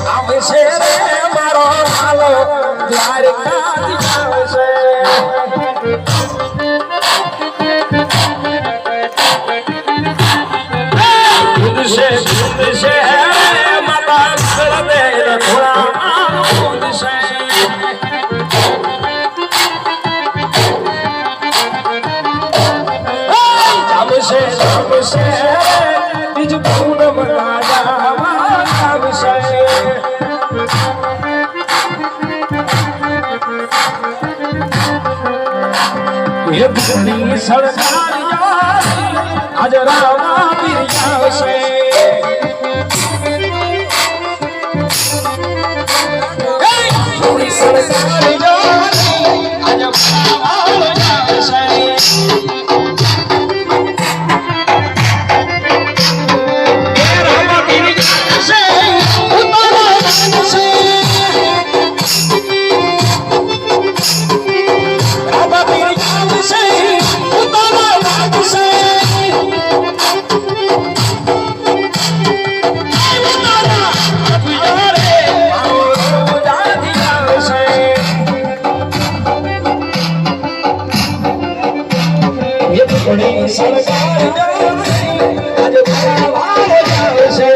આવશે રે મારો હાલો દ્વારકાથી આવશે માતા દે થોડા આવશે બીજું પૂનમ આવશે એ ભૂની સરકાર આજ રામા પીર આવશે ભૂની સરકાર આજ રામા આવશે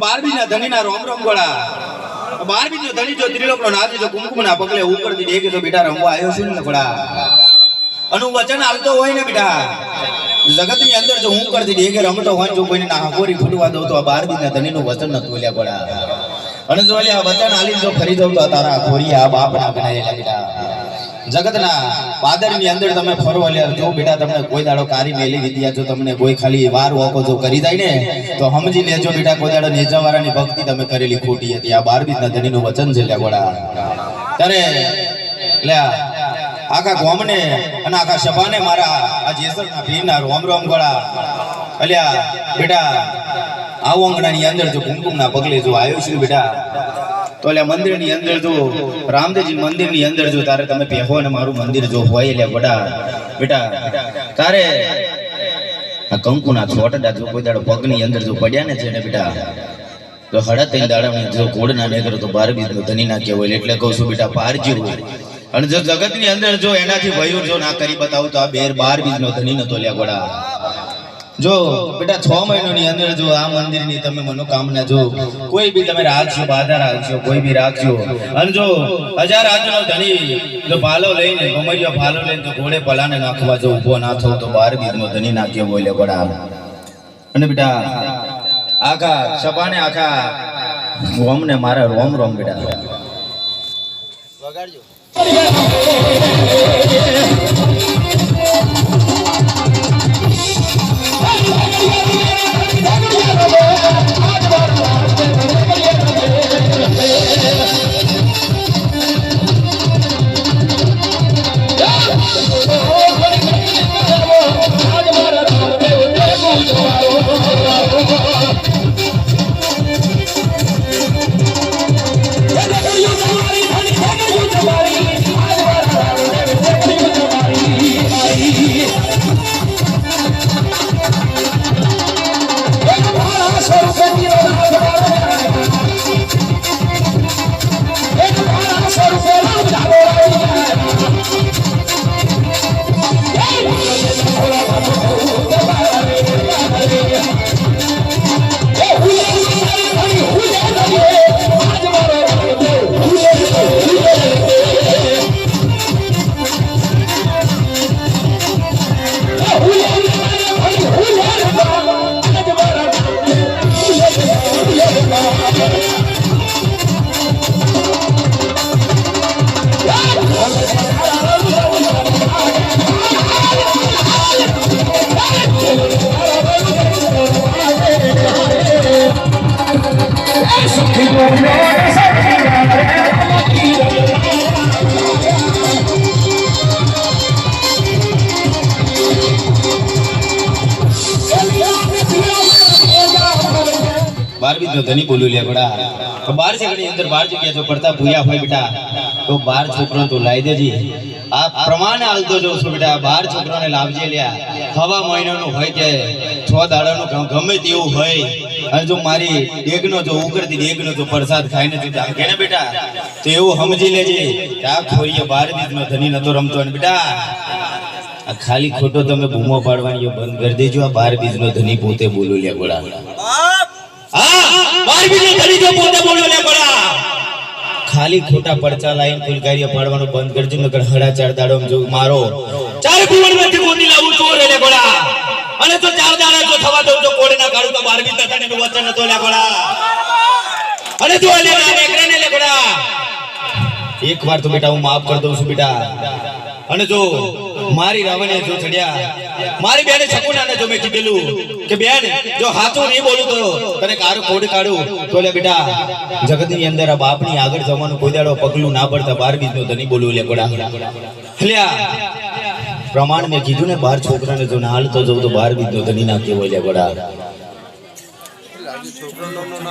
બારબીના ધણીના રોમ રોમ ગોળા બારબીનો ધણી જો ત્રિલોકનો નાથી જો કુમકુમના પગલે ઉપરથી દેખે તો બેટા રમવા આવ્યો છું ને ગોળા અનુ વચન આલતો હોય ને બેટા જગતની અંદર જો હું કરતી દેખે રમતો હોય જો કોઈને ના હકોરી ફૂટવા દઉં તો આ બારબીના ધણીનું વચન ન તોલ્યા ગોળા અને જો આ વચન આલી જો ફરી દઉં તો તારા ખોરી આ બાપના બનાયેલા બેટા જગતના પાદરની અંદર તમે ફરો લે જો બેટા તમને કોઈ દાડો કારી મેલી વિદ્યા જો તમને કોઈ ખાલી વાર ઓકો જો કરી જાય ને તો સમજી લેજો બેટા કોઈ દાડો નેજાવાળાની ભક્તિ તમે કરેલી ખોટી હતી આ બારબીના ધણીનું વચન છે લે ગોળા ત્યારે લે આખા ગોમને અને આખા સભાને મારા આ જેસરના ભીરના રોમ રોમ ગોળા અલ્યા બેટા આ ઓંગણાની અંદર જો કુમકુમના પગલે જો આવ્યો છું બેટા તો એટલે મંદિરની અંદર જો રામદેવજી મંદિરની અંદર જો તારે તમે પહેવો ને મારું મંદિર જો હોય એટલે વડા બેટા તારે આ કંકુના છોટડા જો કોઈ દાડો પગની અંદર જો પડ્યા ને છે ને બેટા તો હડા ત્રણ દાડા જો કોડના નેગરો તો બારબીનો ધણી ના કહેવાય એટલે કહું છું બેટા પારજી હોય અને જો જગતની અંદર જો એનાથી ભયું જો ના કરી બતાવું તો આ બેર બારબીનો ધણી નતો લ્યા ગોળા જો બેટા 6 મહિનાની અંદર જો આ મંદિરની તમે મનોકામના જો કોઈ બી તમે રાખજો બાધા રાખજો કોઈ બી રાખજો અને જો 1000 આજનો ધણી જો ભાલો લઈને ગમરિયો ભાલો લઈને જો ઘોડે પલાને નાખવા જો ઊભો ના થો તો બારબીનો ધણી નાખ્યો બોલે ગોળા અને બેટા આખા સભાને આખા રોમને મારા રોમ રોમ બેટા વગાડજો બાર બીજ નો ધણી બોલું લે બડા તો બાર જગ્યાની અંદર બાર જગ્યા જો પડતા ભૂયા હોય બેટા તો બાર છોકરો તો લાવી દેજી આ પ્રમાણે હાલતો જો છું બેટા બાર છોકરાને લાવજે લ્યા હવા મહિનાનું હોય કે 6 દાડાનું ગમે તેવું હોય અને જો મારી ડેગનો જો ઉગરતી ડેગનો જો પ્રસાદ ખાઈને તું જાગે ને બેટા તો એવું સમજી લેજે કે આ ખોરીએ બાર બીજનો ધણી નતો રમતો ને બેટા આ ખાલી ખોટો તમે બૂમો પાડવાની બંધ કરી દેજો આ બાર બીજનો ધણી પોતે બોલો લે ગોળા હા બાર બીજનો ધણી જો પોતે બોલો લે ગોળા ખાલી ખોટા પડચા લાઈન ફૂલકારીઓ પાડવાનું બંધ કરજો નકર હડા 4 દાડોમાં જો મારો 4 ભુવનમાંથી મોતી લાવું ચોર લે ગોળા અને તો 4 દાડા જો થવા દઉં તો કોડે ના કાઢું તો બાર બીજના ધણીનું વચન નતો લે ગોળા અને જો લે એકરાને લે ગોળા એકવાર તો બેટા હું માફ કરી દઉં છું બેટા અને જો મારી રાવણે જો ચડ્યા મારી બેને શકુનાને જો મેં કીધેલું કે બેન જો હાચું નહીં બોલું તો તને કારું કોડ કાઢું તો લે બેટા જગતની અંદર આ બાપની આગળ જવાનું કોઈ દાડો પગલું ના પડતા બાર બીજનો ધણી બોલું લે ગોળા હલ્યા પ્રમાણ મેં કીધું ને બાર છોકરાને જો ના હાલતો જવું તો બાર બીજનો ધણી ના કેવો લે ગોળા છોકરાનું